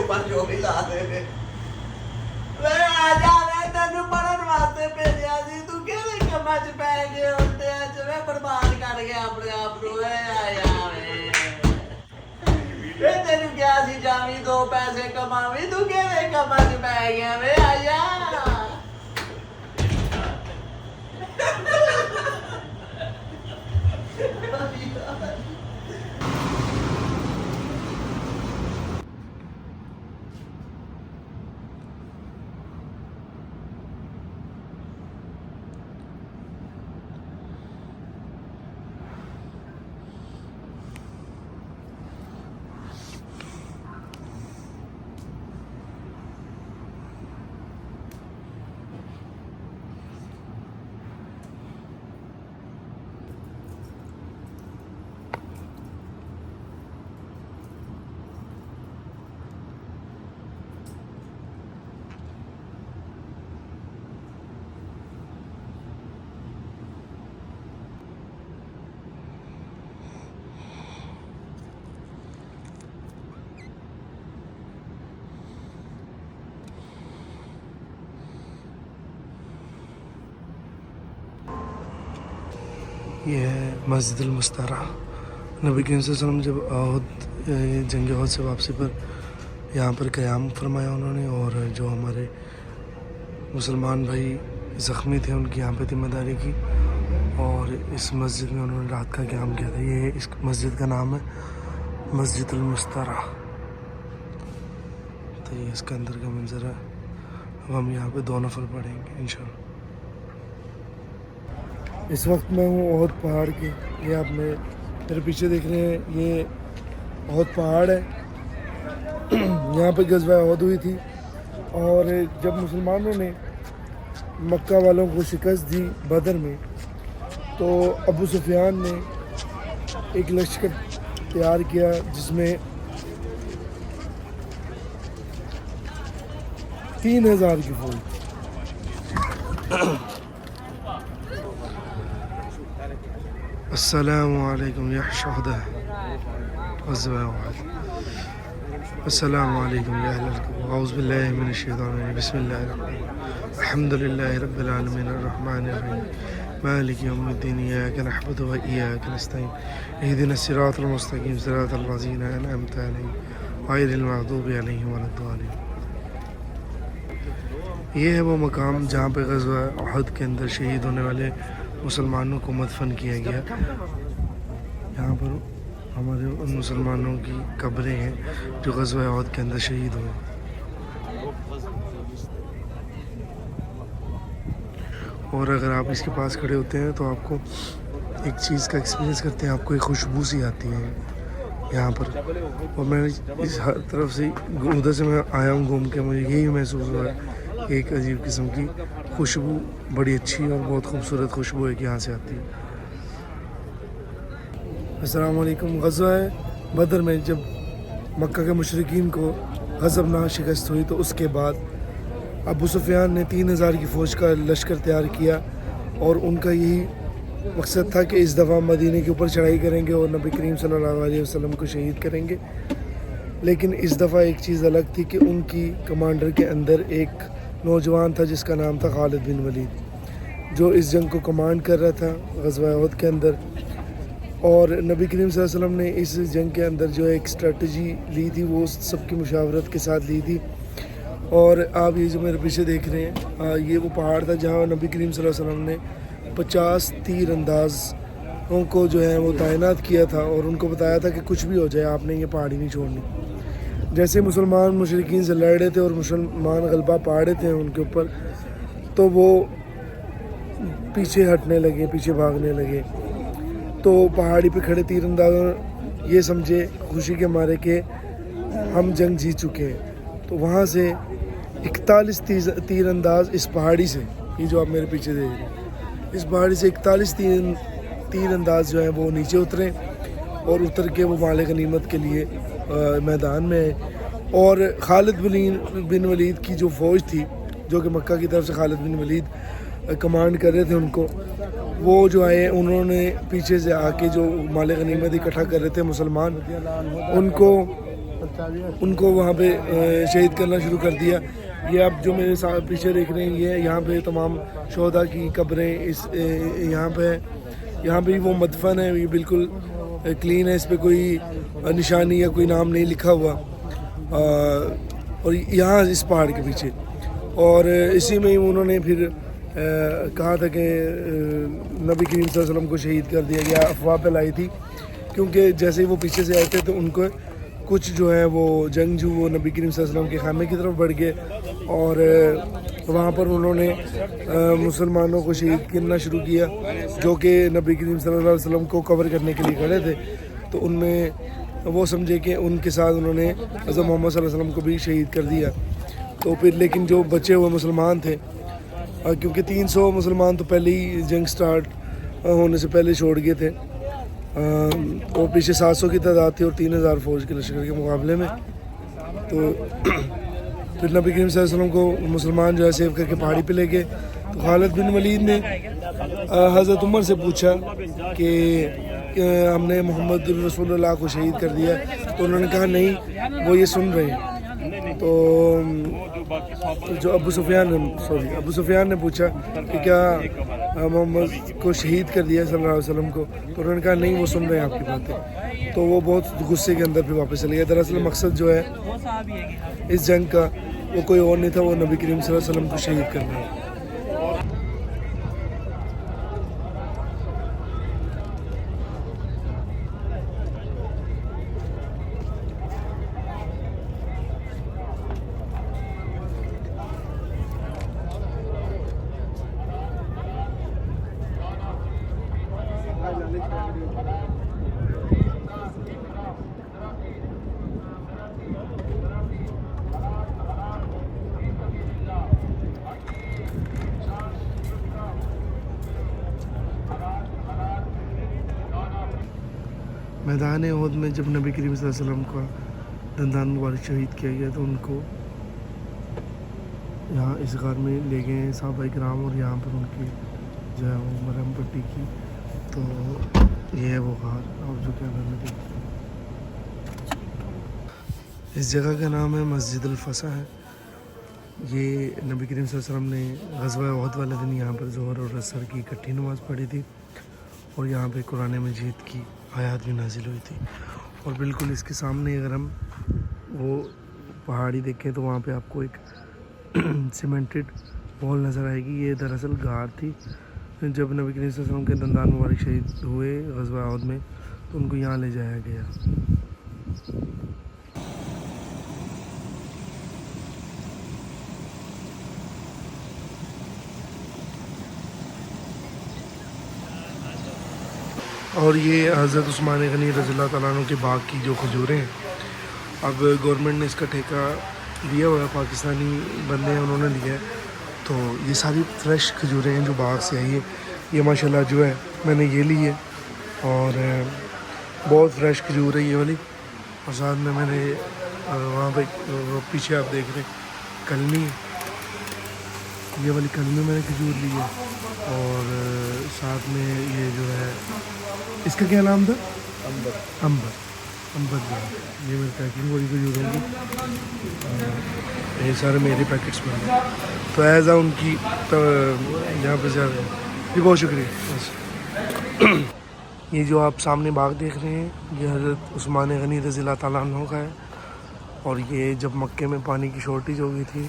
ਪਰ ਜੋ ਵੀ ਲਾ ਦੇ ਨੇ ਵੇ ਆ ਜਾ ਮੈਂ ਤੈਨੂੰ ਪੜਨ ਵਾਸਤੇ ਭੇਜਿਆ ਸੀ ਤੂੰ ਕਿਹੜੇ ਕੰਮਾਂ 'ਚ ਪੈ ਗਿਆ ਹੁੰਦੇ ਅੱਜ ਵੇ ਬਰਬਾਦ ਕਰ ਗਿਆ ਆਪਣੇ ਆਪ ਨੂੰ ਵੇ ਆਇਆ ਵੇ ਤੈਨੂੰ ਕਿਹਾ ਸੀ ਜਾਵੀਂ 2 ਪੈਸੇ ਕਮਾਵੀਂ ਤੂੰ ਕਿਹੜੇ ਕੰਮਾਂ 'ਚ ਪੈ ਗਿਆ ਵੇ ਆਇਆ ये है मस्जिद मुस्तरा। नबी करीम सल्लल्लाहु अलैहि वसल्लम जब जंग अहद से वापसी पर यहाँ पर क़याम फरमाया उन्होंने, और जो हमारे मुसलमान भाई ज़ख्मी थे उनकी यहाँ पे जिम्मेदारी की, और इस मस्जिद में उन्होंने रात का क़याम किया था। ये इस मस्जिद का नाम है मस्जिद मुस्तरा। तो ये इसके अंदर का मंजर है। अब हम यहाँ पे 2 नफल पढ़ेंगे इंशाअल्लाह। इस वक्त मैं हूँ ओहद पहाड़ के। ये आप मेरे पीछे देख रहे हैं, ये ओहद पहाड़ है। यहाँ पे गज़वा ओहद हुई थी, और जब मुसलमानों ने मक्का वालों को शिकस्त दी बदर में, तो अबू सुफियान ने एक लश्कर तैयार किया जिसमें 3000 की फौज। अस्सलामु अलैकुम या शुहदा गज़वा ओहद। अस्सलामु अलैकुम या अहल कुबा। औज़ु बिल्लाहि मिनश शैतानिर रजीम। बिस्मिल्लाहिर रहमानिर रहीम। अल्हम्दुलिल्लाहि रब्बिल आलमीन अर्रहमानिर रहीम मालिकि यौमिद्दीन इय्याका नअबुदु व इय्याका नस्तईन इहदिनस सिरातल मुस्तक़ीम सिरातल लज़ीना अनअमता अलैहिम गैरिल मग़दूबि अलैहिम वलद्दालिन। ये है वो मकाम जहाँ पे ग़ज़वा ओहद के अंदर शहीद होने वाले मुसलमानों को मदफन किया गया। यहाँ पर हमारे उन मुसलमानों की कब्रें हैं जो ग़ज़वा ओहद के अंदर शहीद हुए। और अगर आप इसके पास खड़े होते हैं तो आपको एक चीज़ का एक्सपीरियंस करते हैं, आपको एक खुशबू सी आती है यहाँ पर। और मैं इस हर तरफ से उधर से मैं आया हूँ घूम के, मुझे यही महसूस हुआ है, एक अजीब किस्म की खुशबू, बड़ी अच्छी और बहुत खूबसूरत खुशबू है कि यहाँ से आती है। अस्सलाम वालेकुम। ग़ज़वा बदर में जब मक्का के मुशरिकीन को ग़ज़बनाक शिकस्त हुई, तो उसके बाद अबू सुफियान ने 3000 की फ़ौज का लश्कर तैयार किया, और उनका यही मकसद था कि इस दफ़ा मदीने के ऊपर चढ़ाई करेंगे और नबी करीम सल्लल्लाहु अलैहि वसल्लम को शहीद करेंगे। लेकिन इस दफ़ा एक चीज़ अलग थी कि उनकी कमांडर के अंदर एक नौजवान था जिसका नाम था खालिद बिन वलीद, जो इस जंग को कमांड कर रहा था ग़ज़वा ओहद के अंदर। और नबी करीम सल्लल्लाहु अलैहि वसल्लम ने इस जंग के अंदर जो एक स्ट्रेटजी ली थी वो सबकी मुशावरत के साथ ली थी। और आप ये जो मेरे पीछे देख रहे हैं, ये वो पहाड़ था जहाँ नबी करीम सल्लल्लाहु अलैहि वसल्लम ने 50 तीर अंदाज़ों को जो है वो तैनात किया था, और उनको बताया था कि कुछ भी हो जाए आपने ये पहाड़ी नहीं छोड़नी। जैसे मुसलमान मुशरिकीन से लड़ रहे थे और मुसलमान गलबा पा रहे थे उनके ऊपर, तो वो पीछे हटने लगे, पीछे भागने लगे। तो पहाड़ी पे खड़े तीरंदाजों ये समझे खुशी के मारे कि हम जंग जीत चुके हैं। तो वहाँ से 41 तीरंदाज इस पहाड़ी से, ये जो आप मेरे पीछे देख रहे हैं, इस पहाड़ी से 41 तीर अंदाज जो है वो नीचे उतरे और उतर के वो माल गनीमत के लिए मैदान में आए। और खालिद बिन वलीद की जो फ़ौज थी, जो कि मक्का की तरफ से खालिद बिन वलीद कमांड कर रहे थे उनको, वो जो आए उन्होंने पीछे से आके जो माल गनीमत इकट्ठा कर रहे थे मुसलमान, उनको वहाँ पे शहीद करना शुरू कर दिया। ये आप जो मेरे साथ पीछे देख रहे हैं, ये यहाँ पे तमाम शोहदा की कब्रें इस यहाँ पे वो मदफन है, ये बिल्कुल क्लीन है, इस पर कोई निशानी या कोई नाम नहीं लिखा हुआ। और यहाँ इस पहाड़ के पीछे, और इसी में ही उन्होंने फिर कहा था कि नबी करीम सल्लल्लाहु अलैहि वसल्लम को शहीद कर दिया गया। अफवाह फैलाई थी, क्योंकि जैसे ही वो पीछे से आए थे तो उनको कुछ जो है वो जंगजू वो नबी करीम सल्लल्लाहु अलैहि वसल्लम के खामे की तरफ बढ़ गए और वहाँ पर उन्होंने मुसलमानों को शहीद करना शुरू किया, जो कि नबी करीम सल्लल्लाहु अलैहि वसल्लम को कवर करने के लिए खड़े थे। तो उनमें वो समझे कि उनके साथ उन्होंने हज़रत मोहम्मद सल्लल्लाहु अलैहि वसल्लम को भी शहीद कर दिया। तो फिर लेकिन जो बचे हुए मुसलमान थे, क्योंकि 300 मुसलमान तो पहले ही जंग स्टार्ट होने से पहले छोड़ गए थे, और पीछे 700 की तादाद थी और 3000 फौज के लश्कर के मुकाबले में। तो फिर नबी करीम सल्लल्लाहु अलैहि वसल्लम को मुसलमान जो है सेव करके पहाड़ी पे ले गए। तो खालिद बिन वलीद ने हज़रत उमर से पूछा कि हमने मोहम्मद रसूलुल्लाह को शहीद कर दिया, तो उन्होंने कहा नहीं, वो ये सुन रहे हैं। तो जो अबू सुफियान ने पूछा कि क्या मोहम्मद को शहीद कर दिया सल्लल्लाहु अलैहि वसल्लम को, तो उन्होंने कहा नहीं, वो सुन रहे हैं आपकी बातें। तो वो बहुत गुस्से के अंदर फिर वापस चले गए। दरअसल मकसद जो है इस जंग का वो कोई और नहीं था, वो नबी करीम सल्लल्लाहु अलैहि वसल्लम को शहीद करना है। मैदान उहद में जब नबी करीम सल्लल्लाहु अलैहि वसल्लम का दंदान मुबारक शहीद किया गया, तो उनको यहाँ इस गार में ले गए सहाबा किराम, और यहाँ पर उनकी जो है वो मरहम पट्टी की। तो ये है वो गार, और जो क्या करना है, इस जगह का नाम है मस्जिद अल-फसा है। ये नबी करीम सल्लल्लाहु अलैहि वसल्लम ने ग़ज़वा उहद वाले दिन यहाँ पर ज़ोहर और असर की इकट्ठी नमाज़ पढ़ी थी, और यहाँ पे कुरान मजीद की आयत भी नाजिल हुई थी। और बिल्कुल इसके सामने अगर हम वो पहाड़ी देखें तो वहाँ पे आपको एक सीमेंटेड वॉल नज़र आएगी। ये दरअसल गार थी, जब नबी करीम सल्लल्लाहु अलैहि वसल्लम के दंदान मुबारक शहीद हुए ग़ज़वा उहद में, तो उनको यहाँ ले जाया गया। और ये हज़रत उस्मान गनी रज़ियल्लाहु तआला अन्हु के बाग की जो खजूरें हैं, अब गवर्नमेंट ने इसका ठेका दिया हुआ है, पाकिस्तानी बंदे हैं उन्होंने लिया है। तो ये सारी फ्रेश खजूरें हैं जो बाग से आई है। ये माशाल्लाह जो है मैंने ये ली है, और बहुत फ्रेश खजूर है ये वाली। और साथ में मैंने वहाँ पे पीछे आप देख रहे हैं कलमी, ये वाली कलमी मैंने खजूर ली है। और साथ में ये जो है, इसका क्या नाम था? अंबर जो है, ये मेरी पैकिंग वाली खजूर होगी। ये सारे मेरे पैकेट्स में हैं, तो एज़ आ उनकी तो यहाँ पे जा रहे हैं। जी बहुत शुक्रिया। ये जो आप सामने बाग देख रहे हैं, ये हज़रत उस्मान गनी रज़ियल्लाहु तआला अन्हु का है। और ये जब मक्के में पानी की शॉर्टेज हो गई थी,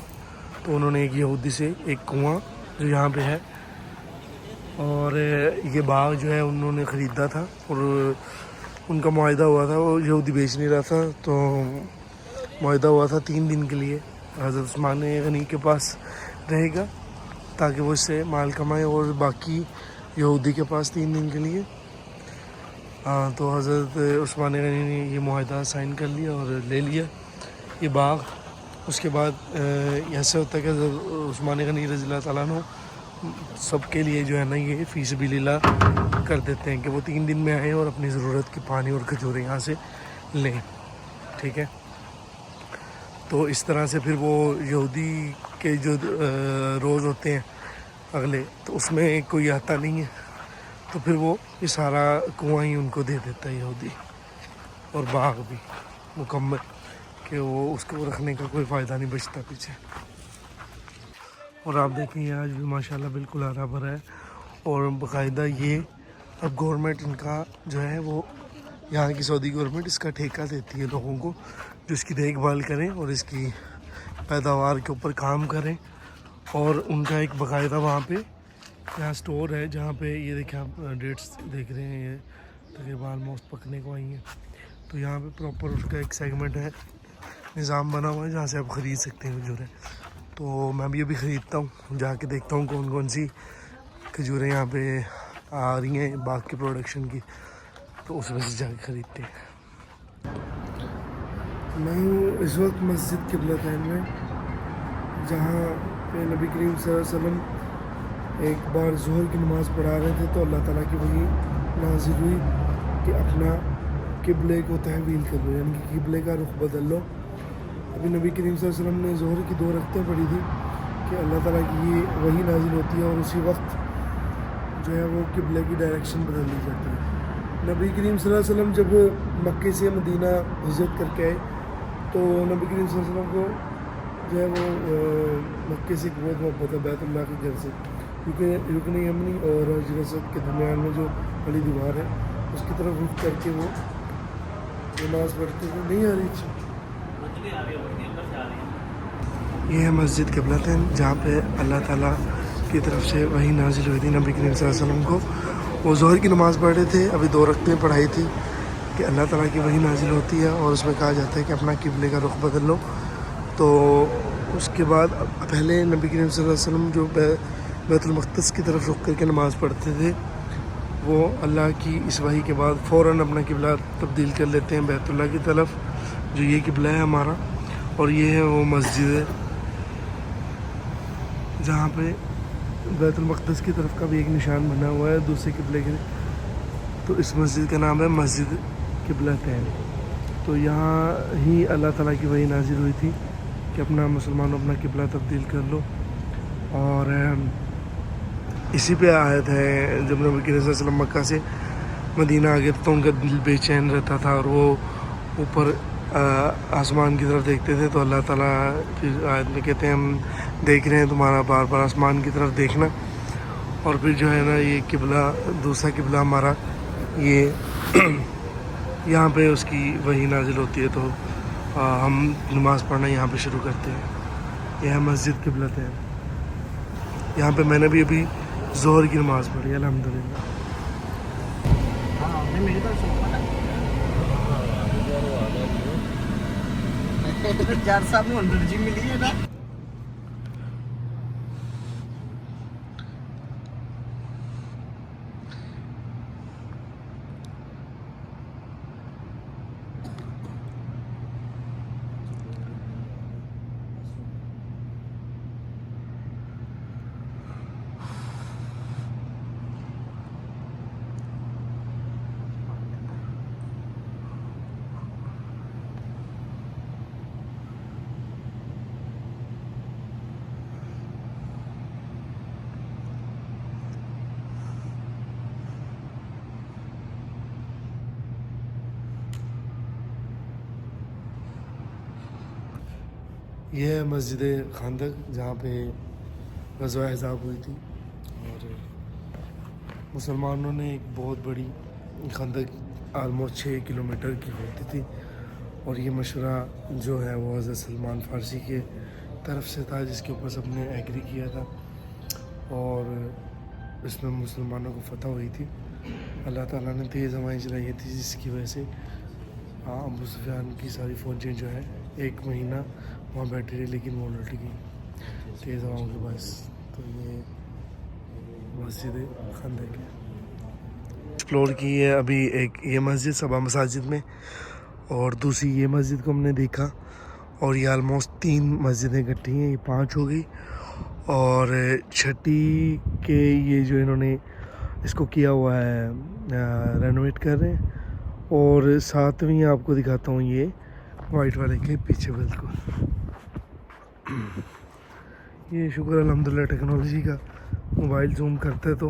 तो उन्होंने एक यहूदी से एक कुआं जो यहाँ पे है, और ये बाग जो है उन्होंने ख़रीदा था, और उनका मुआहदा हुआ था, वो यहूदी बेच नहीं रहा था, तो मुआहदा हुआ था 3 दिन के लिए हज़रत उस्मान गनी के पास रहेगा, ताकि वो इससे माल कमाए, और बाकी यहूदी के पास 3 दिन के लिए। तो हज़रत उस्मान गनी ने ये मुआहदा साइन कर लिया और ले लिया ये बाग। उसके बाद ऐसे होता है कि हज़रत उस्मान गनी रज़ियल्लाहु तआला अन्हु सबके लिए जो है ना ये फीसबिलिल्लाह कर देते हैं कि वो 3 दिन में आए और अपनी ज़रूरत की पानी और खजूरें यहाँ से लें, ठीक है। तो इस तरह से फिर वो यहूदी के जो रोज़ होते हैं अगले, तो उसमें कोई आता नहीं है, तो फिर वो ये सारा कुआं ही उनको दे देता है यहूदी, और बाग भी मुकम्मल कि वो उसको रखने का कोई फ़ायदा नहीं बचता पीछे। और आप देखें आज भी माशाल्लाह बिल्कुल हरा भरा है, और बाकायदा ये अब गवर्नमेंट इनका जो है वो यहाँ की सऊदी गवर्नमेंट इसका ठेका देती है लोगों को जो इसकी देखभाल करें और इसकी पैदावार के ऊपर काम करें। और उनका एक बाकायदा वहाँ पे यहाँ स्टोर है जहाँ पे ये देखें आप डेट्स देख रहे हैं, ये तकरीबन ऑलमोस्ट पकने को आई हैं, तो यहाँ पे प्रॉपर उसका एक सेगमेंट है, निज़ाम बना हुआ है जहाँ से आप ख़रीद सकते हैं खजूरें। तो मैं भी अभी ख़रीदता हूँ, जाके देखता हूँ कौन कौन सी खजूरें यहाँ पे आ रही हैं बाग की प्रोडक्शन की, तो उसमें से जाके ख़रीदते हैं। मैं हूँ इस वक्त मस्जिद क़िबलतैन में, जहाँ पे नबी करीम सल्लल्लाहु अलैहि वसल्लम एक बार ज़ोहर की नमाज़ पढ़ा रहे थे, तो अल्लाह ताला की वही नाज़िल हुई कि अपना क़िबले को तहवील कर लो, यानी कि क़िबले का रुख बदल लो। अभी नबी करीम सल्लल्लाहु अलैहि वसल्लम ने ज़ोहर की 2 रकअतें पढ़ी थी कि अल्लाह ताला की ये वही नाज़िल होती है और उसी वक्त जो है वो क़िबले की डायरेक्शन बदल दी जाती है। नबी करीम सल्लल्लाहु अलैहि वसल्लम जब मक्के से मदीना हिजरत करके आए, तो नबी करीम सल्लल्लाहु अलैहि वसल्लम को जो है वो मक्के से बहुत मोहब्बत है बैतुल्लाह के घर से, क्योंकि रुकन यमनी और हजर असद के दरमियान में जो बड़ी दीवार है उसकी तरफ रुख करके वो नमाज़ पढ़ते थे। नहीं आ रही थी। ये है मस्जिद क़िबलतैन जहाँ पे अल्लाह ताला की तरफ से वही नाजिल हुई थी नबी करीम सल्लल्लाहु अलैहि वसल्लम को। वो ज़ोहर की नमाज़ पढ़ रहे थे, अभी 2 रकअतें पढ़ाई थी कि अल्लाह ताला की वही नाजिल होती है और उसमें कहा जाता है कि अपना क़िबले का रुख बदल लो। तो उसके बाद पहले नबी करीम सल्लल्लाहु अलैहि वसल्लम जो बैतुल मक़दस की तरफ रुख करके नमाज़ पढ़ते थे, वो अल्लाह की इस वही के बाद फ़ौरन अपना क़िबला तब्दील कर लेते हैं बैतुल्लाह की तरफ, जो ये क़िबला है हमारा। और ये है वो मस्जिद है जहाँ पे बैतुल मक़दस की तरफ का भी एक निशान बना हुआ है दूसरे क़िबले के। तो इस मस्जिद का नाम है मस्जिद क़िबलतैन। तो यहाँ ही अल्लाह ताला की वही नाज़िल हुई थी कि अपना मुसलमानों अपना क़िबला तब्दील कर लो। और इसी पे आयत है जब नबी करीम सल्लल्लाहु अलैहि वसल्लम मक्का से मदीना आ गए तो उनका दिल बेचैन रहता था और वो ऊपर आसमान की तरफ देखते थे, तो अल्लाह ताला फिर आयत में कहते हैं हम देख रहे हैं तुम्हारा बार बार आसमान की तरफ देखना। और फिर जो है ना ये क़िबला दूसरा क़िबला हमारा ये यहाँ पे उसकी वही नाजिल होती है, तो हम नमाज़ पढ़ना यहाँ पे शुरू करते हैं। यह है मस्जिद क़िबलतैन। यहाँ पे मैंने भी अभी ज़ोहर की नमाज़ पढ़ी अल्हम्दुलिल्लाह। जज साहब ਨੂੰ એનર્ਜੀ ਮਿਲੀ ਹੈ ਨਾ। यह है मस्जिद खंदक जहाँ पे ग़ज़वा अहज़ाब हुई थी और मुसलमानों ने एक बहुत बड़ी खंदक आलमोस्ट 6 किलोमीटर की होती थी। और ये मशवरा जो है वो हज़रत सलमान फ़ारसी के तरफ से था जिसके ऊपर सबने एग्री किया था और इसमें मुसलमानों को फ़तह हुई थी। अल्लाह ताला ने तेज़ हवाएं चलाई थी जिसकी वजह से अबू सुफियान की सारी फ़ौजें जो है 1 महीना वहाँ बैठी रही, लेकिन वो लौट गई तेज़ हवाओं के पास। तो ये मस्जिद खंदक है। एक्सप्लोर की है अभी एक ये मस्जिद सबा मसाजिद में, और दूसरी ये मस्जिद को हमने देखा, और ये आलमोस्ट 3 मस्जिदें इकट्ठी हैं, ये 5 हो गई। और छठी के ये जो इन्होंने इसको किया हुआ है रेनोवेट कर रहे हैं। और सातवीं आपको दिखाता हूँ ये वाइट वाले के पीछे बिल्कुल। ये शुक्र अल्हम्दुलिल्लाह टेक्नोलॉजी का, मोबाइल जूम करते तो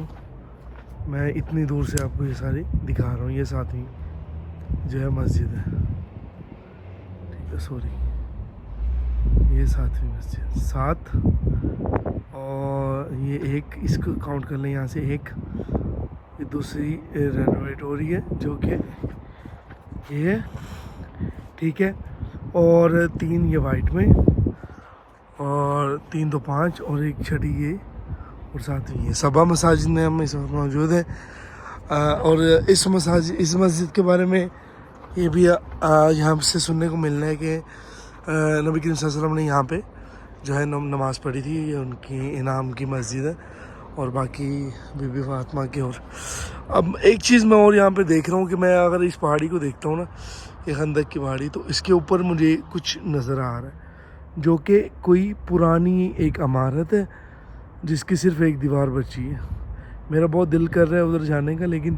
मैं इतनी दूर से आपको ये सारी दिखा रहा हूँ। ये सातवीं जो है मस्जिद है, ठीक है, सॉरी ये सातवीं मस्जिद 7 और ये एक, इसको काउंट कर लें यहाँ से एक, ये दूसरी रेनोवेट हो रही है जो कि ये है, ठीक है। और 3 ये वाइट में, और 3 तो 5 और एक छठी ये, और 7वीं ये। सबा मसाजिद में हम इस वक्त मौजूद हैं। और इस मस्जिद के बारे में ये भी यहाँ से सुनने को मिल रहा है कि नबी करीम सल्लल्लाहु अलैहि वसल्लम ने यहाँ पे जो है नमाज़ पढ़ी थी। ये उनकी इनाम की मस्जिद है, और बाकी बीबी फातिमा की। और अब एक चीज़ मैं और यहाँ पे देख रहा हूँ कि मैं अगर इस पहाड़ी को देखता हूँ ना, ये खंदक की पहाड़ी, तो इसके ऊपर मुझे कुछ नज़र आ रहा है जो कि कोई पुरानी एक इमारत है जिसकी सिर्फ एक दीवार बची है। मेरा बहुत दिल कर रहा है उधर जाने का, लेकिन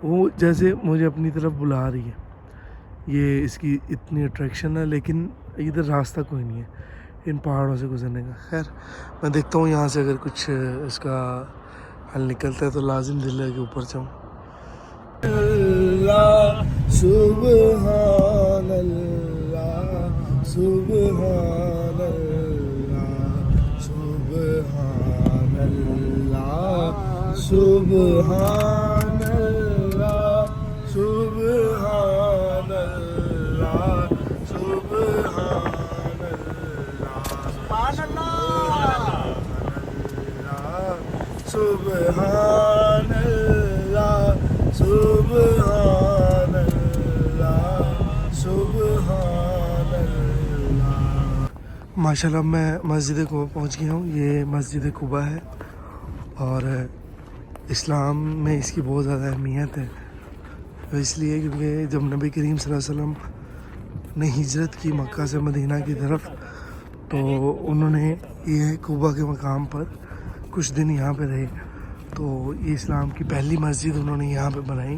वो जैसे मुझे अपनी तरफ बुला रही है। ये इसकी इतनी अट्रैक्शन है, लेकिन इधर रास्ता कोई नहीं है इन पहाड़ों से गुजरने का। खैर मैं देखता हूँ यहाँ से अगर कुछ इसका हल निकलता है तो लाजिम दिल के ऊपर जाऊँ। सुभान अल्लाह सुभान अल्लाह सुभान अल्लाह सुभान अल्लाह सुभान अल्लाह सुभान अल्लाह सुभान अल्लाह सुभान अल्लाह सुभान अल्लाह। माशाल्लाह मैं मस्जिद कुबा पहुंच गया हूँ। ये मस्जिद कुबा है और इस्लाम में इसकी बहुत ज़्यादा अहमियत है। तो इसलिए क्योंकि जब नबी करीम सल्लल्लाहु अलैहि वसल्लम ने हिजरत की मक्का से मदीना की तरफ, तो उन्होंने ये कुबा के मकाम पर कुछ दिन यहाँ पे रहे। तो ये इस्लाम की पहली मस्जिद उन्होंने यहाँ पे बनाई।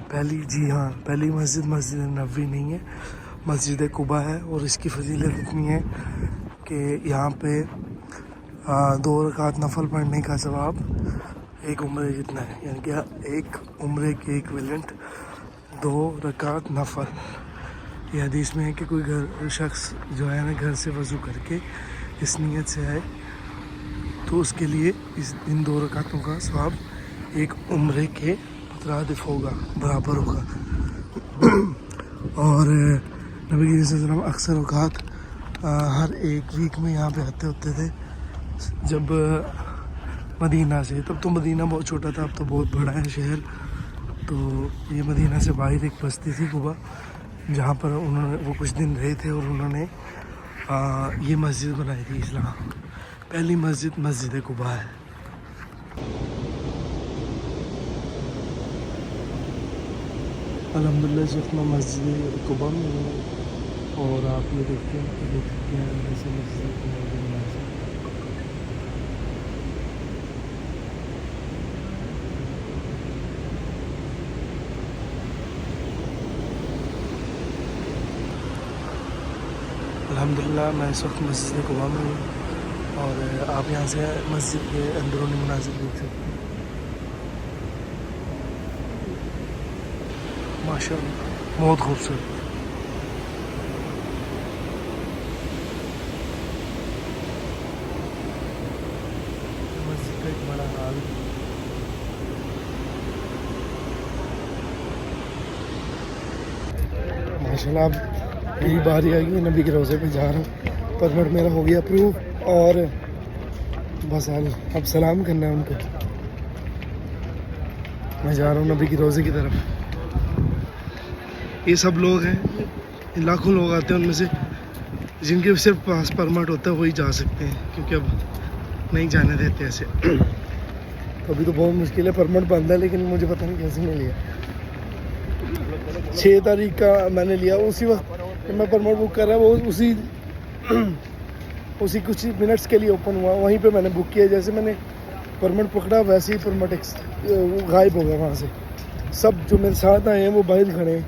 पहली, जी हाँ, पहली मस्जिद नबवी नहीं है, मस्जिद कुबा है। और इसकी फजीलत इतनी है कि यहाँ पे 2 रकात नफल पढ़ने का सवाब 1 उम्रे जितना है। यानी कि 1 उम्रे के इक्विवेलेंट 2 रकात नफल। ये हदीस में है कि कोई शख्स जो है ना घर से वज़ू करके इस नीयत से आए तो उसके लिए इन 2 रकातों का सवाब 1 उम्रे के मुतरादिफ होगा, बराबर होगा। और नबी सल्लल्लाहु अलैहि वसल्लम अक्सर औकात हर एक वीक में यहाँ पे आते होते थे। जब मदीना से, तब तो मदीना बहुत छोटा था, अब तो बहुत बड़ा है शहर। तो ये मदीना से बाहर एक बस्ती थी कुबा, जहाँ पर उन्होंने वो कुछ दिन रहे थे और उन्होंने ये मस्जिद बनाई थी। इस्लाम पहली मस्जिद कुबा है। अल्हम्दुलिल्लाह सिर्फ मैं मस्जिद कुबा में हूँ और आप ये देखते हैं जैसे मस्जिद अल्हम्दुलिल्लाह मैं इस वक्त मस्जिद कुबा में हूँ और आप यहाँ से मस्जिद के अंदरूनी मनाज़िर देख सकते हैं। माशाअल्लाह बहुत खूबसूरत। मस्जिद का एक बड़ा हाल, माशाअल्लाह। अब मेरी बारी आ गई, नबी के रोज़े पे जा रहा हूँ। परमिट मेरा हो गया अप्रूव और बस अब सलाम करना है उनको। मैं जा रहा हूँ नबी की रोज़े की तरफ। ये सब लोग हैं, लाखों लोग आते हैं, उनमें से जिनके सिर्फ पास परमिट होता है वही जा सकते हैं, क्योंकि अब नहीं जाने देते ऐसे। तो अभी तो बहुत मुश्किल है, परमिट बंद है, लेकिन मुझे पता नहीं कैसे नहीं लिया। 6 तारीख का मैंने लिया, उसी वक्त मैं परमिट बुक कर रहा है, वो उसी उसी कुछ ही मिनट्स के लिए ओपन हुआ, वहीं पे मैंने बुक किया। जैसे मैंने परमिट पकड़ा वैसे ही परमिट वो गायब हो गया वहाँ से। सब जो मेरे साथ आए हैं वो बाहर खड़े हैं,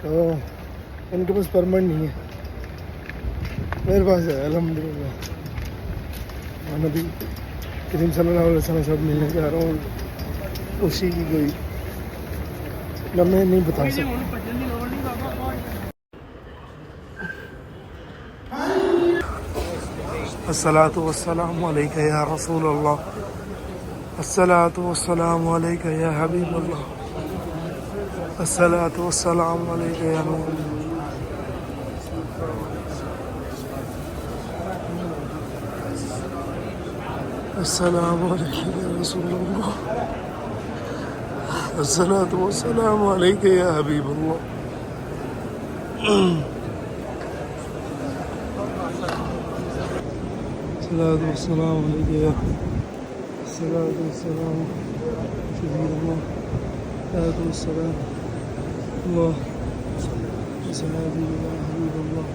तो इनके पास परमिट नहीं है, मेरे पास है अल्हम्दुलिल्लाह। और नबी करीम सल्लल्लाहु अलैहि वसल्लम से मिलने जा रहा हूँ, खुशी की कोई मैं नहीं बता सकता। अस्सलातु वस्सलामु अलैका या रसूल अल्लाह, अस्सलातु वस्सलामु अलैका या हबीब अल्लाह, अस्सलातु वस्सलामु अलैका या नूर अल्लाह। अस्सलामु अलैका या रसूल अल्लाह, अस्सलातु वस्सलामु अलैका या हबीब अल्लाह। अस्सलातु वस्सलामु अलैका या अस्सलातु वस्सलामु शफीअ अल्लाह, अस्सलातु वस्सलामु अल्लाह सहाबी या हबीब अल्लाह।